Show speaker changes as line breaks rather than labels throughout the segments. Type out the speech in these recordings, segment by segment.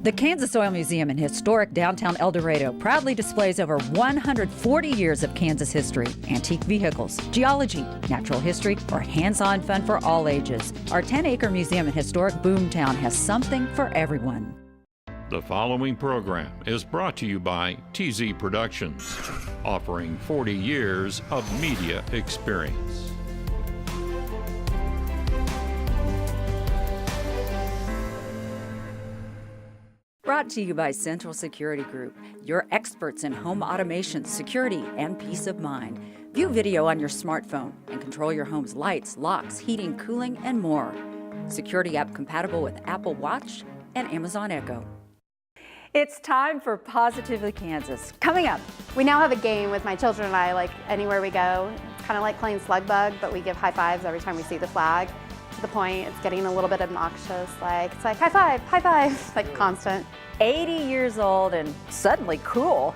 The Kansas Oil Museum in historic downtown El Dorado proudly displays over 140 years of Kansas history, antique vehicles, geology, natural history, or hands-on fun for all ages. Our 10-acre museum in historic Boomtown has something for everyone.
The following program is brought to you by TZ Productions, offering 40 years of media experience.
Brought to you by Central Security Group, your experts in home automation, security, and peace of mind. View video on your smartphone and control your home's lights, locks, heating, cooling, and more. Security app compatible with Apple Watch and Amazon Echo. It's time for Positively Kansas. Coming up,
we now have a game with my children and I, like anywhere we go. It's kind of like playing slug bug, but we give high fives every time we see the flag. To the point it's getting a little bit obnoxious, it's like high five, like constant.
80 years old and suddenly cool.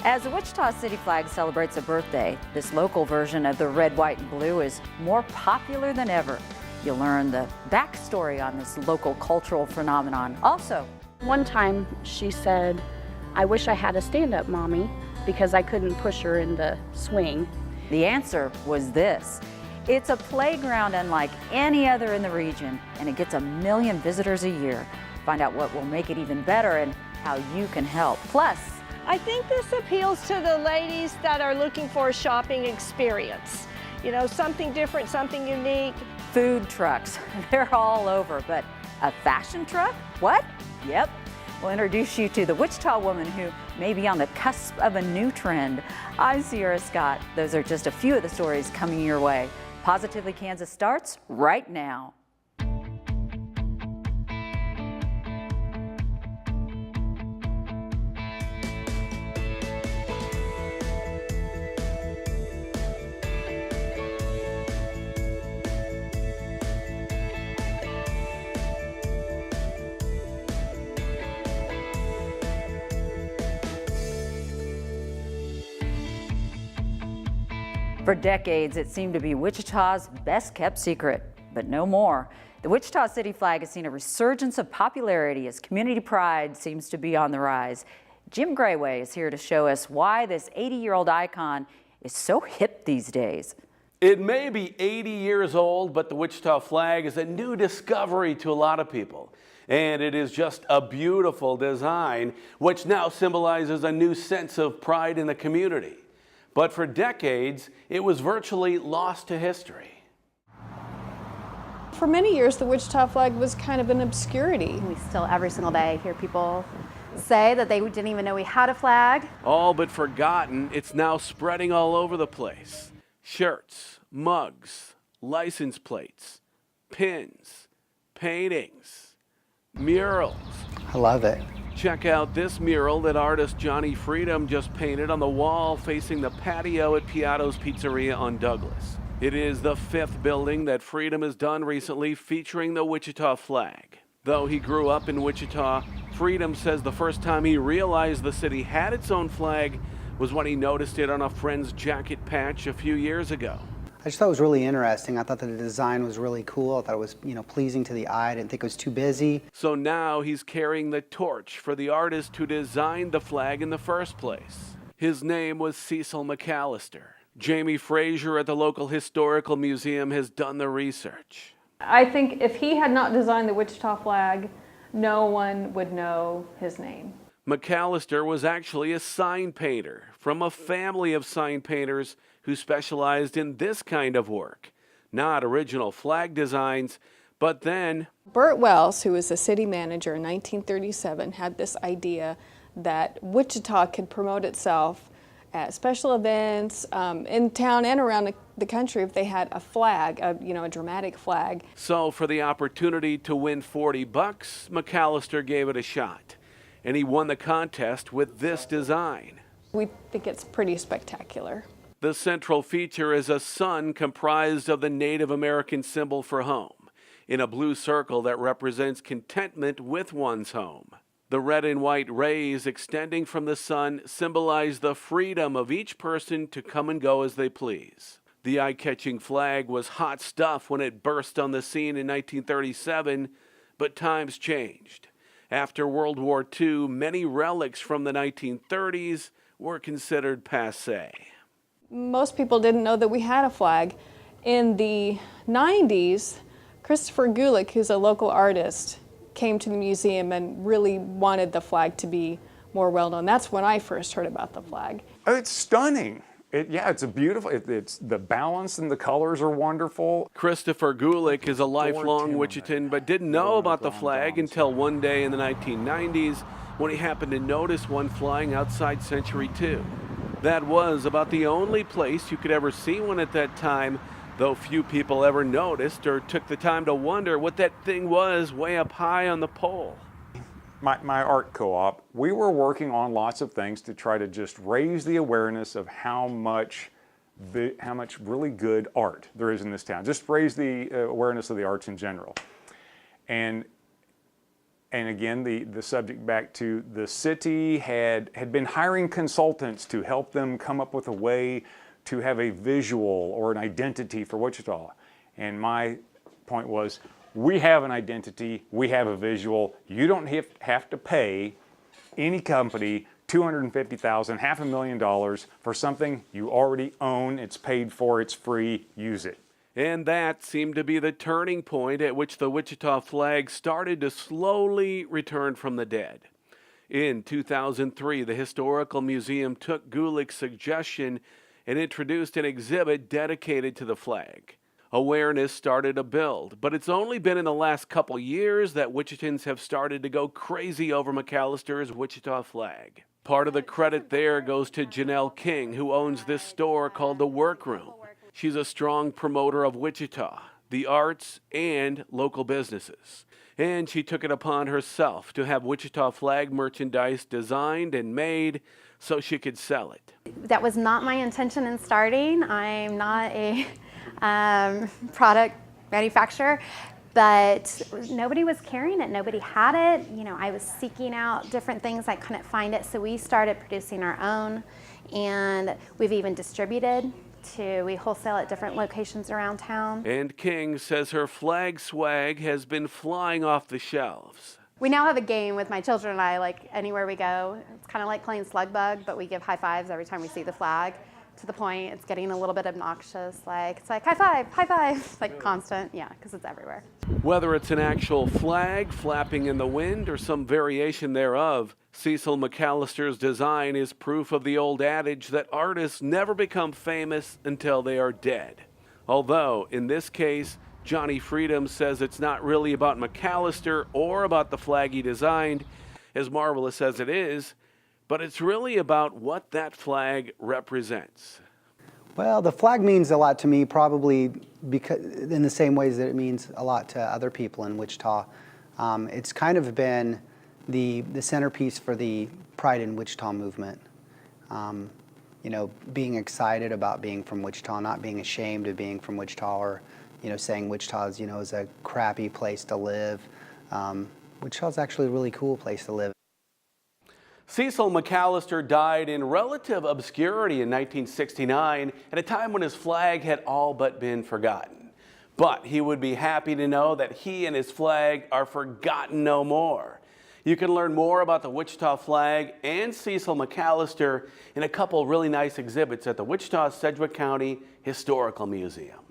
As the Wichita City flag celebrates a birthday, this local version of the red, white, and blue is more popular than ever. You'll learn the backstory on this local cultural phenomenon. Also,
one time she said, "I wish I had a stand-up mommy because I couldn't push her in the swing."
The answer was this. It's a playground unlike any other in the region, and it gets 1 million visitors a year. Find out what will make it even better and how you can help. Plus,
I think this appeals to the ladies that are looking for a shopping experience. You know, something different, something unique.
Food trucks, they're all over, but a fashion truck? What? Yep. We'll introduce you to the Wichita woman who may be on the cusp of a new trend. I'm Sierra Scott. Those are just a few of the stories coming your way. Positively Kansas starts right now. For decades, it seemed to be Wichita's best-kept secret, but no more. The Wichita City flag has seen a resurgence of popularity as community pride seems to be on the rise. Jim Grayway is here to show us why this 80-year-old icon is so hip these days.
It may be 80 years old, but the Wichita flag is a new discovery to a lot of people. And it is just a beautiful design, which now symbolizes a new sense of pride in the community. But for decades, it was virtually lost to history.
For many years, the Wichita flag was kind of an obscurity.
We still every single day hear people say that they didn't even know we had a flag.
All but forgotten, it's now spreading all over the place. Shirts, mugs, license plates, pins, paintings, murals.
I love it.
Check out this mural that artist Johnny Freedom just painted on the wall facing the patio at Piatto's Pizzeria on Douglas. It is the 5th building that Freedom has done recently featuring the Wichita flag. Though he grew up in Wichita, Freedom says the first time he realized the city had its own flag was when he noticed it on a friend's jacket patch a few years ago.
I just thought it was really interesting. I thought that the design was really cool. I thought it was, pleasing to the eye. I didn't think it was too busy.
So now he's carrying the torch for the artist who designed the flag in the first place. His name was Cecil McAllister. Jamie Frazier at the local historical museum has done the research.
I think if he had not designed the Wichita flag, no one would know his name.
McAllister was actually a sign painter from a family of sign painters who specialized in this kind of work. Not original flag designs, but then
Burt Wells, who was the city manager in 1937, had this idea that Wichita could promote itself at special events in town and around the country if they had a flag, a dramatic flag.
So for the opportunity to win $40, McAllister gave it a shot. And he won the contest with this design.
We think it's pretty spectacular.
The central feature is a sun comprised of the Native American symbol for home, in a blue circle that represents contentment with one's home. The red and white rays extending from the sun symbolize the freedom of each person to come and go as they please. The eye-catching flag was hot stuff when it burst on the scene in 1937, but times changed. After World War II, many relics from the 1930s were considered passé.
Most people didn't know that we had a flag. In the 90s, Christopher Gulick, who's a local artist, came to the museum and really wanted the flag to be more well known. That's when I first heard about the flag.
It's stunning. It's a beautiful, it's the balance and the colors are wonderful.
Christopher Gulick is a lifelong Wichitan, but didn't know about the flag until one day in the 1990s when he happened to notice one flying outside Century 2. That was about the only place you could ever see one at that time, though few people ever noticed or took the time to wonder what that thing was way up high on the pole.
My art co-op, we were working on lots of things to try to just raise the awareness of how much really good art there is in this town. Just raise the awareness of the arts in general. And again, the subject back to the city had been hiring consultants to help them come up with a way to have a visual or an identity for Wichita. And my point was, we have an identity, we have a visual. You don't have to pay any company $250,000, $500,000 for something you already own. It's paid for, it's free, use it.
And that seemed to be the turning point at which the Wichita flag started to slowly return from the dead. In 2003, the Historical Museum took Gulick's suggestion and introduced an exhibit dedicated to the flag. Awareness started to build, but it's only been in the last couple years that Wichitans have started to go crazy over McAllister's Wichita flag. Part of the credit there goes to Janelle King, who owns this store called The Workroom. She's a strong promoter of Wichita, the arts, and local businesses. And she took it upon herself to have Wichita flag merchandise designed and made so she could sell it.
That was not my intention in starting. I'm not a product manufacturer, but nobody was carrying it. Nobody had it. You know, I was seeking out different things. I couldn't find it, so we started producing our own, and we've even distributed. We wholesale at different locations around town.
And King says her flag swag has been flying off the shelves.
We now have a game with my children and I, like anywhere we go. It's kind of like playing slug bug, but we give high fives every time we see the flag, to the point it's getting a little bit obnoxious. It's like high five, like constant, yeah, because it's everywhere.
Whether it's an actual flag flapping in the wind or some variation thereof, Cecil McAllister's design is proof of the old adage that artists never become famous until they are dead. Although, in this case, Johnny Freedom says it's not really about McAllister or about the flag he designed, as marvelous as it is, but it's really about what that flag represents.
Well, the flag means a lot to me, probably because in the same ways that it means a lot to other people in Wichita. It's kind of been the centerpiece for the Pride in Wichita movement. You know, being excited about being from Wichita, not being ashamed of being from Wichita, or saying Wichita is a crappy place to live. Wichita is actually a really cool place to live.
Cecil McAllister died in relative obscurity in 1969 at a time when his flag had all but been forgotten. But he would be happy to know that he and his flag are forgotten no more. You can learn more about the Wichita flag and Cecil McAllister in a couple really nice exhibits at the Wichita-Sedgwick County Historical Museum.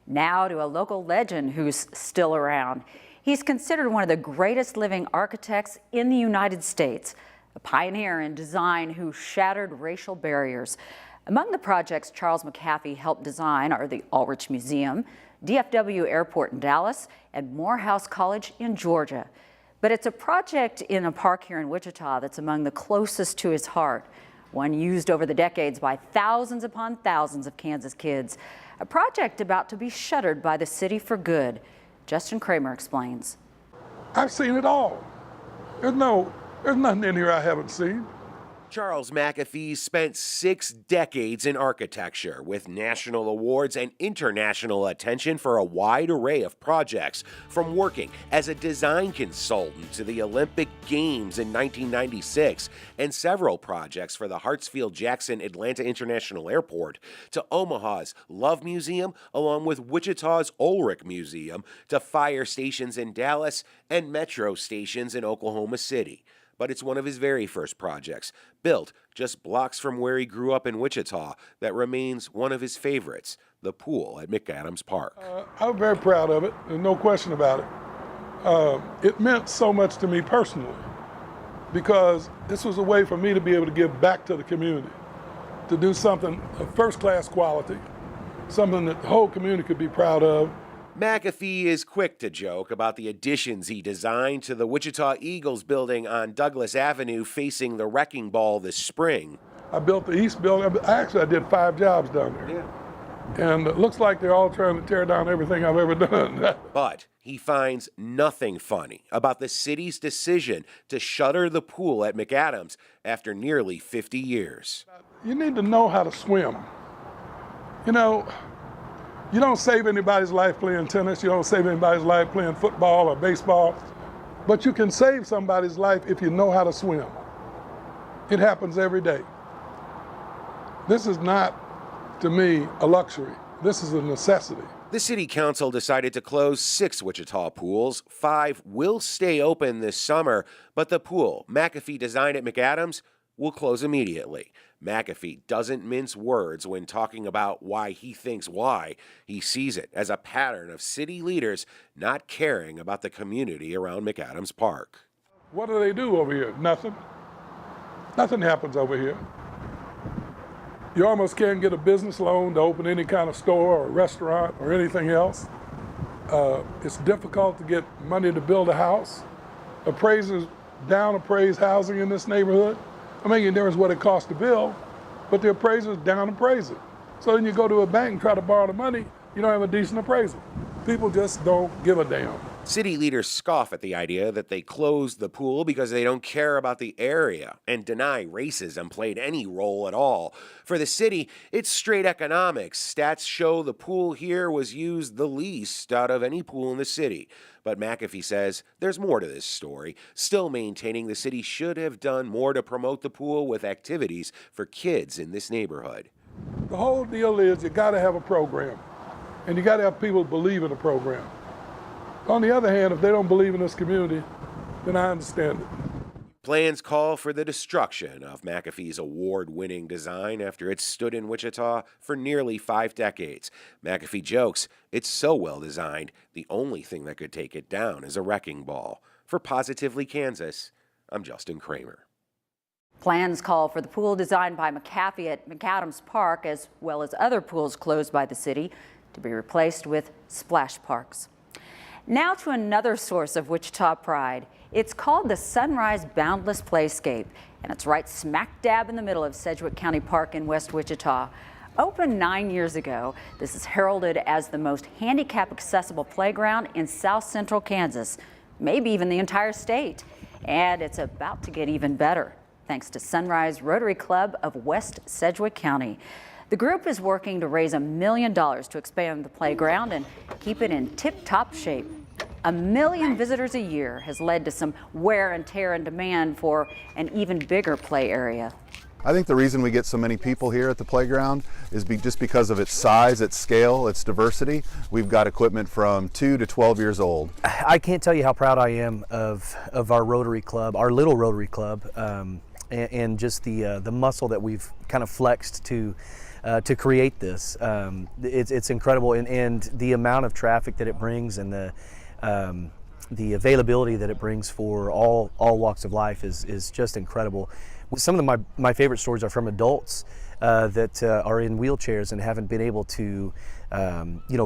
Now to a local legend who's still around. He's considered one of the greatest living architects in the United States, a pioneer in design who shattered racial barriers. Among the projects Charles McAfee helped design are the Ulrich Museum, DFW Airport in Dallas, and Morehouse College in Georgia. But it's a project in a park here in Wichita that's among the closest to his heart, one used over the decades by thousands upon thousands of Kansas kids, a project about to be shuttered by the city for good. Justin Kramer explains.
I've seen it all. There's nothing in here I haven't seen. Charles McAfee spent 6 decades in architecture with national awards and international attention for a wide array of projects, from working as a design consultant to the Olympic Games in 1996 and several projects for the Hartsfield-Jackson Atlanta International Airport to Omaha's Love Museum, along with Wichita's Ulrich Museum, to fire stations in Dallas and metro stations in Oklahoma City. But it's one of his very first projects, built just blocks from where he grew up in Wichita, that remains one of his favorites, the pool at McAdams Park.
I'm very proud of it, there's no question about it. It meant so much to me personally, because this was a way for me to be able to give back to the community, to do something of first-class quality, something that the whole community could be proud of.
McAfee is quick to joke about the additions he designed to the Wichita Eagles building on Douglas Avenue facing the Wrecking Ball this spring.
I built the East building. Actually, I did 5 jobs down there. Yeah. And it looks like they're all trying to tear down everything I've ever done.
But he finds nothing funny about the city's decision to shutter the pool at McAdams after nearly 50 years.
You need to know how to swim. You know, you don't save anybody's life playing tennis, you don't save anybody's life playing football or baseball, but you can save somebody's life if you know how to swim. It happens every day. This is not, to me, a luxury. This is a necessity.
The city council decided to close 6 Wichita pools. 5 will stay open this summer, but the pool McAfee designed at McAdams will close immediately. McAfee doesn't mince words when talking about why he thinks why. He sees it as a pattern of city leaders not caring about the community around McAdams Park.
What do they do over here? Nothing. Nothing happens over here. You almost can't get a business loan to open any kind of store or restaurant or anything else. It's difficult to get money to build a house. Appraisers down appraise housing in this neighborhood. I mean, there's what it costs to build, but the appraisers down appraise it. So then you go to a bank and try to borrow the money, you don't have a decent appraisal. People just don't give a damn.
City leaders scoff at the idea that they closed the pool because they don't care about the area and deny racism played any role at all. For the city, it's straight economics. Stats show the pool here was used the least out of any pool in the city. But McAfee says there's more to this story, still maintaining the city should have done more to promote the pool with activities for kids in this neighborhood.
The whole deal is you got to have a program, and you got to have people believe in the program. On the other hand, if they don't believe in this community, then I understand it.
Plans call for the destruction of McAfee's award-winning design after it stood in Wichita for nearly 5 decades. McAfee jokes it's so well designed, the only thing that could take it down is a wrecking ball. For Positively Kansas, I'm Justin Kramer.
Plans call for the pool designed by McAfee at McAdams Park, as well as other pools closed by the city, to be replaced with splash parks. Now to another source of Wichita pride. It's called the Sunrise Boundless Playscape, and it's right smack dab in the middle of Sedgwick County Park in West Wichita. Opened 9 years ago, this is heralded as the most handicap accessible playground in South Central Kansas, maybe even the entire state. And it's about to get even better, thanks to Sunrise Rotary Club of West Sedgwick County. The group is working to raise $1 million to expand the playground and keep it in tip-top shape. 1 million visitors a year has led to some wear and tear and demand for an even bigger play area.
I think the reason we get so many people here at the playground is just because of its size, its scale, its diversity. We've got equipment from 2 to 12 years old.
I can't tell you how proud I am of our Rotary Club, our little Rotary Club, and just the muscle that we've kind of flexed to create this. It's incredible, and the amount of traffic that it brings and the availability that it brings for all walks of life is just incredible. Some of my favorite stories are from adults that are in wheelchairs and haven't been able to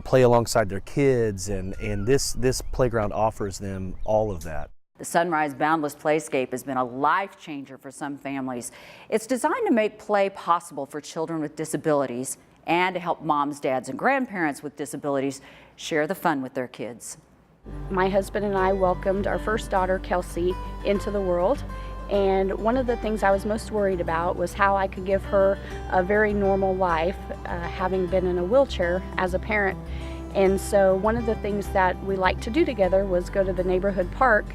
play alongside their kids, and this playground offers them all of that.
The Sunrise Boundless Playscape has been a life changer for some families. It's designed to make play possible for children with disabilities and to help moms, dads, and grandparents with disabilities share the fun with their kids.
My husband and I welcomed our first daughter, Kelsey, into the world, And one of the things I was most worried about was how I could give her a very normal life, having been in a wheelchair as a parent. And so one of the things that we liked to do together was go to the neighborhood park,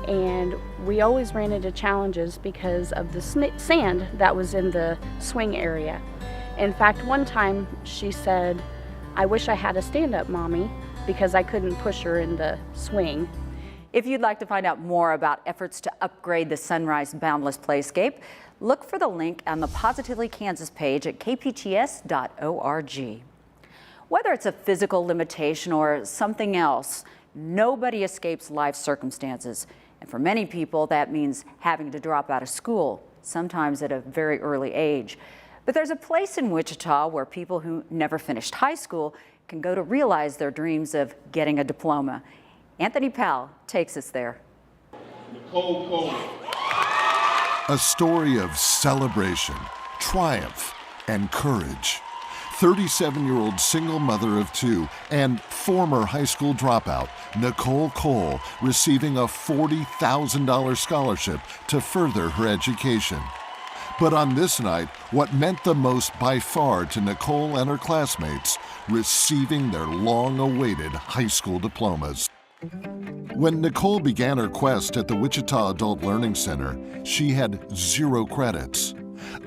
and we always ran into challenges because of the sand that was in the swing area. In fact, one time she said, "I wish I had a stand-up mommy because I couldn't push her in the swing."
If you'd like to find out more about efforts to upgrade the Sunrise Boundless Playscape, look for the link on the Positively Kansas page at kpts.org. Whether it's a physical limitation or something else, nobody escapes life circumstances. And for many people, that means having to drop out of school, sometimes at a very early age. But there's a place in Wichita where people who never finished high school can go to realize their dreams of getting a diploma. Anthony Powell takes us there.
A story of celebration, triumph, and courage. 37-year-old single mother of two and former high school dropout, Nicole Cole, receiving a $40,000 scholarship to further her education. But on this night, what meant the most by far to Nicole and her classmates, receiving their long-awaited high school diplomas. When Nicole began her quest at the Wichita Adult Learning Center, she had 0 credits.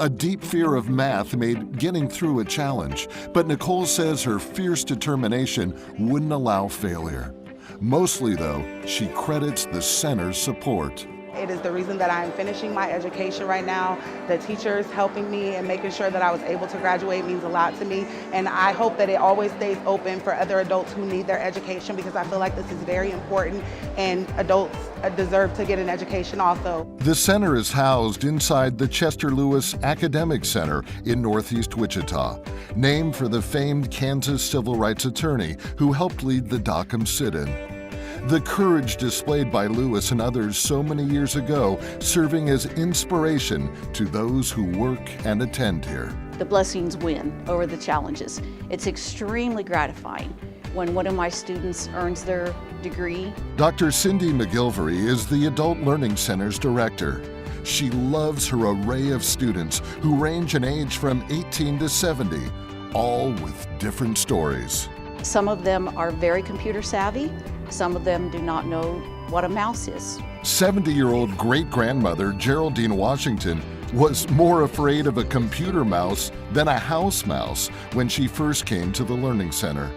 A deep fear of math made getting through a challenge, but Nicole says her fierce determination wouldn't allow failure. Mostly, though, she credits the center's support.
It is the reason that I'm finishing my education right now. The teachers helping me and making sure that I was able to graduate means a lot to me. And I hope that it always stays open for other adults who need their education, because I feel like this is very important and adults deserve to get an education also.
The center is housed inside the Chester Lewis Academic Center in Northeast Wichita, named for the famed Kansas civil rights attorney who helped lead the Dockham sit-in. The courage displayed by Lewis and others so many years ago, serving as inspiration to those who work and attend here.
The blessings win over the challenges. It's extremely gratifying when one of my students earns their degree.
Dr. Cindy McGilvery is the Adult Learning Center's director. She loves her array of students who range in age from 18 to 70, all with different stories.
Some of them are very computer savvy. Some of them do not know what a mouse is.
70-year-old great-grandmother Geraldine Washington was more afraid of a computer mouse than a house mouse when she first came to the Learning Center.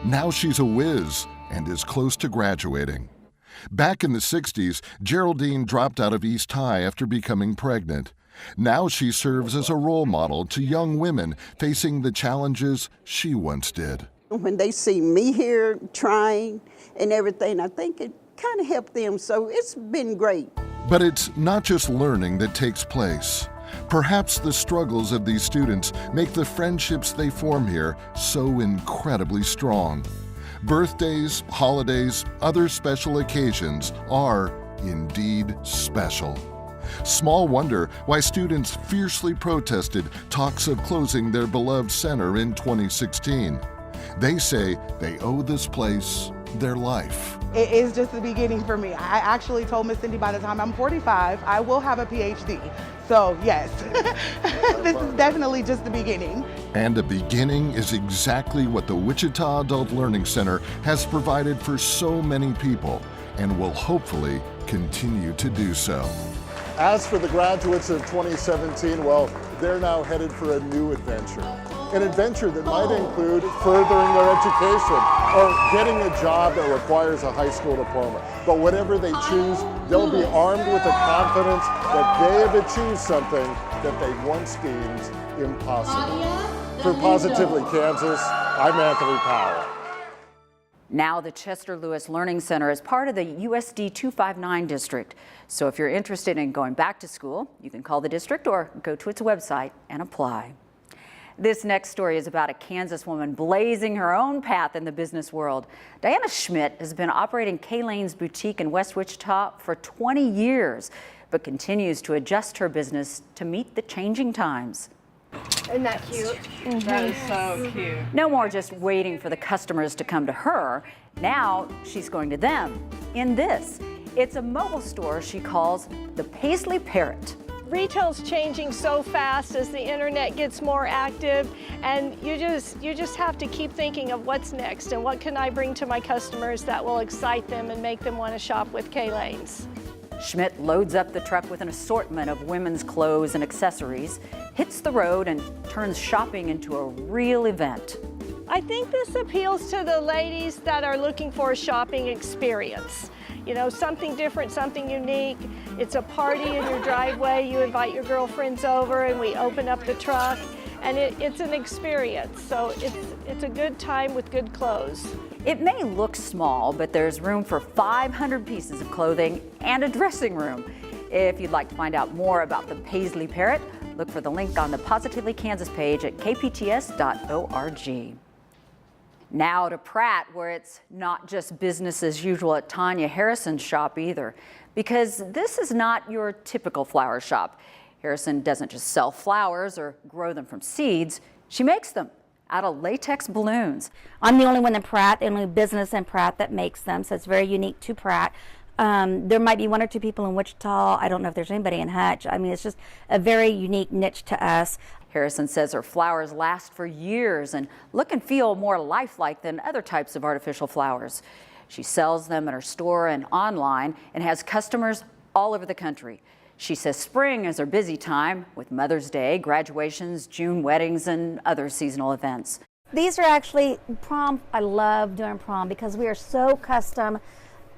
Now she's a whiz and is close to graduating. Back in the 60s, Geraldine dropped out of East High after becoming pregnant. Now she serves as a role model to young women facing the challenges she once did.
When they see me here trying and everything, I think it kind of helped them, so it's been great.
But it's not just learning that takes place. Perhaps the struggles of these students make the friendships they form here so incredibly strong. Birthdays, holidays, other special occasions are indeed special. Small wonder why students fiercely protested talks of closing their beloved center in 2016. They say they owe this place their life.
It is just the beginning for me. I actually told Miss Cindy by the time I'm 45, I will have a PhD. So yes, this is definitely just the beginning.
And a beginning is exactly what the Wichita Adult Learning Center has provided for so many people and will hopefully continue to do so.
As for the graduates of 2017, well, they're now headed for a new adventure. An adventure that might include furthering their education or getting a job that requires a high school diploma. But whatever they choose, they'll be armed with the confidence that they have achieved something that they once deemed impossible. For Positively Kansas, I'm Anthony Powell.
Now the Chester Lewis Learning Center is part of the USD 259 district. So if you're interested in going back to school, you can call the district or go to its website and apply. This next story is about a Kansas woman blazing her own path in the business world. Diana Schmidt has been operating K-Lane's boutique in West Wichita for 20 years, but continues to adjust her business to meet the changing times.
Isn't that cute? That is so cute.
No more just waiting for the customers to come to her. Now she's going to them in this. It's a mobile store she calls the Paisley Parrot.
Retail's changing so fast as the internet gets more active, and you just have to keep thinking of what's next and what can I bring to my customers that will excite them and make them want to shop with K-Lanes.
Schmidt loads up the truck with an assortment of women's clothes and accessories, hits the road, and turns shopping into a real event.
I think this appeals to the ladies that are looking for a shopping experience. You know, something different, something unique. It's a party in your driveway. You invite your girlfriends over and we open up the truck, and it's an experience. So it's a good time with good clothes.
It may look small, but there's room for 500 pieces of clothing and a dressing room. If you'd like to find out more about the Paisley Parrot, look for the link on the Positively Kansas page at kpts.org. Now to Pratt, where it's not just business as usual at Tanya Harrison's shop either, because this is not your typical flower shop. Harrison doesn't just sell flowers or grow them from seeds, she makes them out of latex balloons.
I'm the only one in Pratt, the only business in Pratt that makes them, so it's very unique to Pratt. There might be one or two people in Wichita. I don't know if there's anybody in Hutch. I mean, it's just a very unique niche to us.
Harrison says her flowers last for years and look and feel more lifelike than other types of artificial flowers. She sells them at her store and online and has customers all over the country. She says spring is her busy time with Mother's Day, graduations, June weddings, and other seasonal events.
These are actually prom. I love doing prom because we are so custom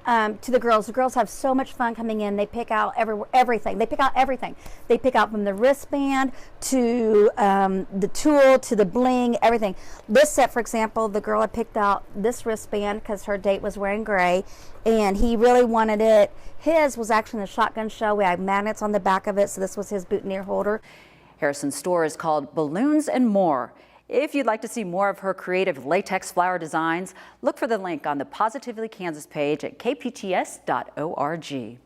to the girls. The girls have so much fun coming in. They pick out everything. They pick out everything. They pick out from the wristband to the tulle to the bling, everything. This set, for example, the girl had picked out this wristband because her date was wearing gray, and he really wanted it. His was actually in the shotgun shell. We had magnets on the back of it, so this was his boutonniere holder.
Harrison's store is called Balloons and More. If you'd like to see more of her creative latex flower designs, look for the link on the Positively Kansas page at kpts.org.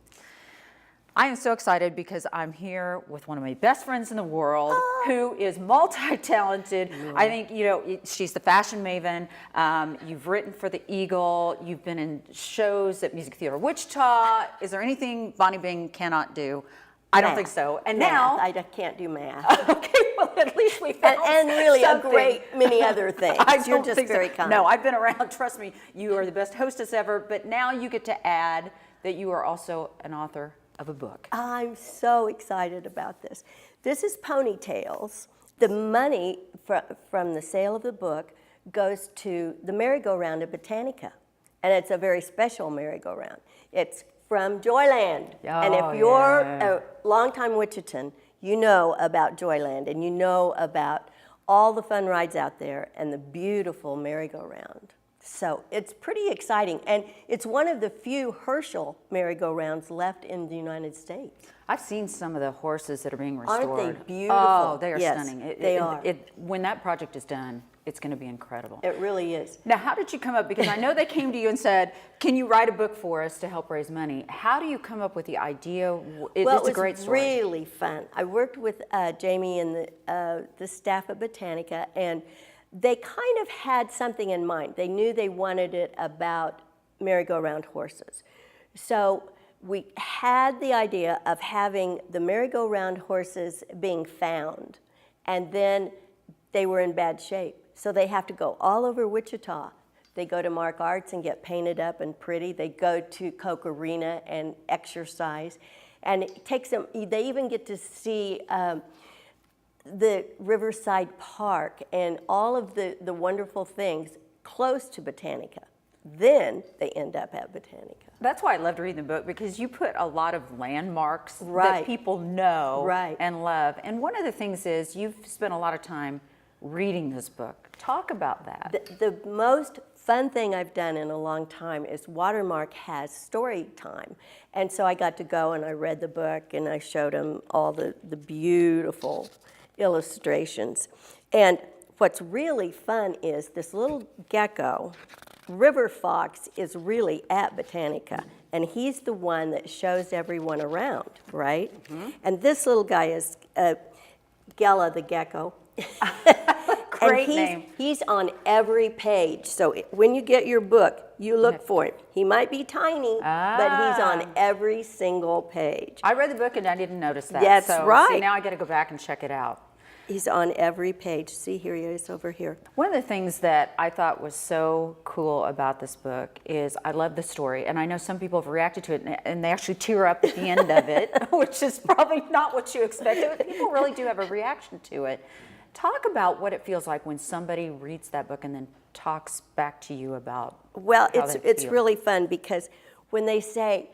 I am so excited because I'm here with one of my best friends in the world who is multi-talented. I think, you know, she's the fashion maven. You've written for the Eagle. You've been in shows at Music Theater Wichita. Is there anything Bonnie Bing cannot do? I don't think so. And now
I can't do math.
Okay, well at least we found
and really
something.
a great many other things. You're just very kind.
No, I've been around. Trust me, you are the best hostess ever. But now you get to add that you are also an author of a book.
I'm so excited about this. This is Ponytails. The money from the sale of the book goes to the merry-go-round at Botanica, and it's a very special merry-go-round. It's from Joyland. And if you're a longtime Wichitan, you know about Joyland and you know about all the fun rides out there and the beautiful merry-go-round. So it's pretty exciting, and it's one of the few Herschel merry-go-rounds left in the United States.
I've seen some of the horses that are being restored.
Aren't they beautiful?
Oh, they are
yes,
stunning.
They are.
When that project is done, it's going to be incredible.
It really is.
Now, how did you come up? Because I know they came to you and said, can you write a book for us to help raise money? How do you come up with the idea? It's a great story.
Well, it was really fun. I worked with Jamie and the staff at Botanica, and they kind of had something in mind. They knew they wanted it about merry-go-round horses. So we had the idea of having the merry-go-round horses being found, and then they were in bad shape. So they have to go all over Wichita. They go to Mark Arts and get painted up and pretty. They go to Coke Arena and exercise. And it takes them, they even get to see the Riverside Park and all of the wonderful things close to Botanica. Then they end up at Botanica.
That's why I loved reading the book, because you put a lot of landmarks that people know and love. And one of the things is you've spent a lot of time reading this book. Talk about that.
The most fun thing I've done in a long time is Watermark has story time. And so I got to go and I read the book and I showed them all the beautiful illustrations. And what's really fun is this little gecko, River Fox, is really at Botanica. And he's the one that shows everyone around, right? And this little guy is Gela the gecko.
Great
and
name.
He's on every page. So when you get your book, you look for him. He might be tiny, but he's on every single page.
I read the book and I didn't notice that.
That's
so,
right.
See, now I got to go back and check it out.
He's on every page. See, here he is over here.
One of the things that I thought was so cool about this book is I love the story, and I know some people have reacted to it and they actually tear up at the end of it, which is probably not what you expected, but people really do have a reaction to it. Talk about what it feels like when somebody reads that book and then talks back to you about
Well,
how
it's
feel.
really fun because when they say,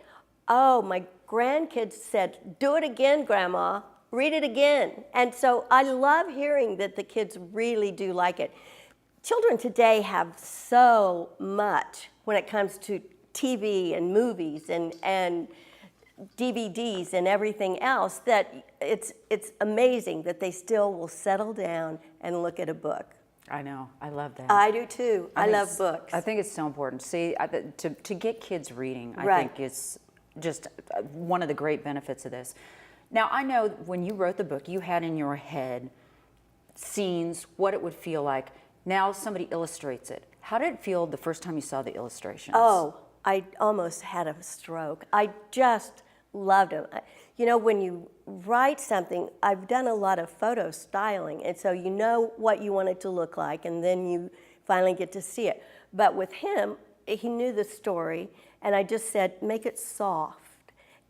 oh, my grandkids said, do it again, Grandma. Read it again. And so I love hearing that the kids really do like it. Children today have so much when it comes to TV and movies and DVDs and everything else that it's amazing that they still will settle down and look at a book.
I know. I love that.
I do too. I love books.
I think it's so important. See, to get kids reading, I
Right.
think is just one of the great benefits of this. Now, I know when you wrote the book, you had in your head scenes, what it would feel like. Now somebody illustrates it. How did it feel the first time you saw the illustrations?
Oh, I almost had a stroke. I just loved them. You know, when you write something, I've done a lot of photo styling, and so you know what you want it to look like, and then you finally get to see it. But with him, he knew the story, and I just said, make it soft.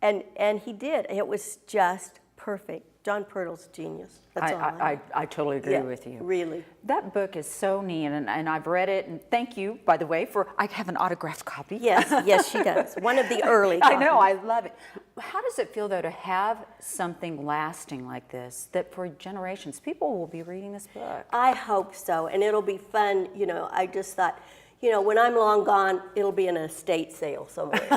And he did. It was just perfect. John Pertle's genius. That's all
I totally agree
Yeah,
with you.
Really.
That book is so neat, and I've read it, and thank you, by the way, I have an autographed copy.
Yes, yes, she does. One of the early
I know,
copies.
I love it. How does it feel, though, to have something lasting like this, that for generations, people will be reading this book?
I hope so, and it'll be fun. You know, I just thought, you know, when I'm long gone, it'll be an estate sale somewhere.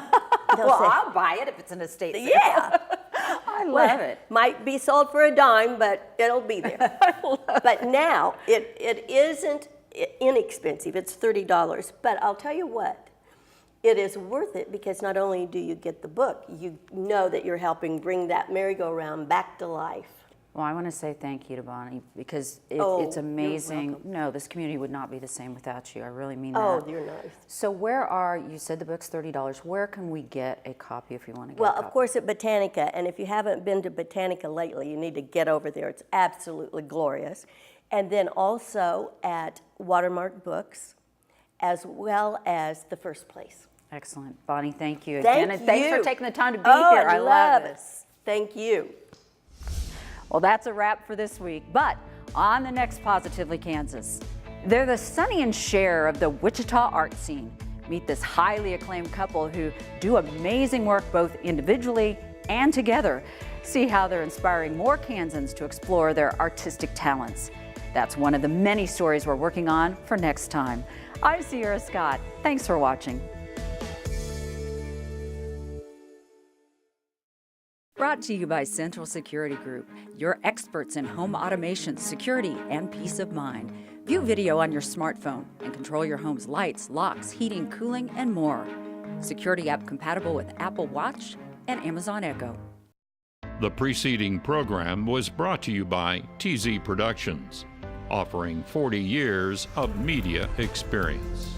Well, I'll buy it if it's an estate sale.
Yeah.
I love it.
Might be sold for a dime, but it'll be there. But now, it isn't inexpensive. It's $30. But I'll tell you what, it is worth it because not only do you get the book, you know that you're helping bring that merry-go-round back to life.
Well, I want to say thank you to Bonnie because it's
You're
amazing.
welcome.
No, this community would not be the same without you. I really mean
Oh,
that.
you're nice.
So you said the book's $30. Where can we get a copy if you want to get
Well,
a copy?
of course, at Botanica, and if you haven't been to Botanica lately, you need to get over there. It's absolutely glorious. And then also at Watermark Books, as well as The First Place.
Excellent. Bonnie, thank you
Thank
again. And thanks
you.
for taking the time to be
Oh,
here. I love it.
Thank you.
Well, that's a wrap for this week. But on the next Positively Kansas, they're the Sonny and Cher of the Wichita art scene. Meet this highly acclaimed couple who do amazing work both individually and together. See how they're inspiring more Kansans to explore their artistic talents. That's one of the many stories we're working on for next time. I'm Sierra Scott. Thanks for watching. Brought to you by Central Security Group, your experts in home automation, security, and peace of mind. View video on your smartphone and control your home's lights, locks, heating, cooling, and more. Security app compatible with Apple Watch and Amazon Echo.
The preceding program was brought to you by TZ Productions, offering 40 years of media experience.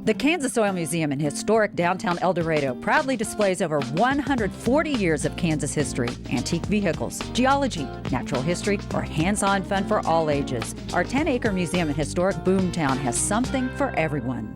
The Kansas Oil Museum in historic downtown El Dorado proudly displays over 140 years of Kansas history, antique vehicles, geology, natural history, or hands-on fun for all ages. Our 10-acre museum in historic Boomtown has something for everyone.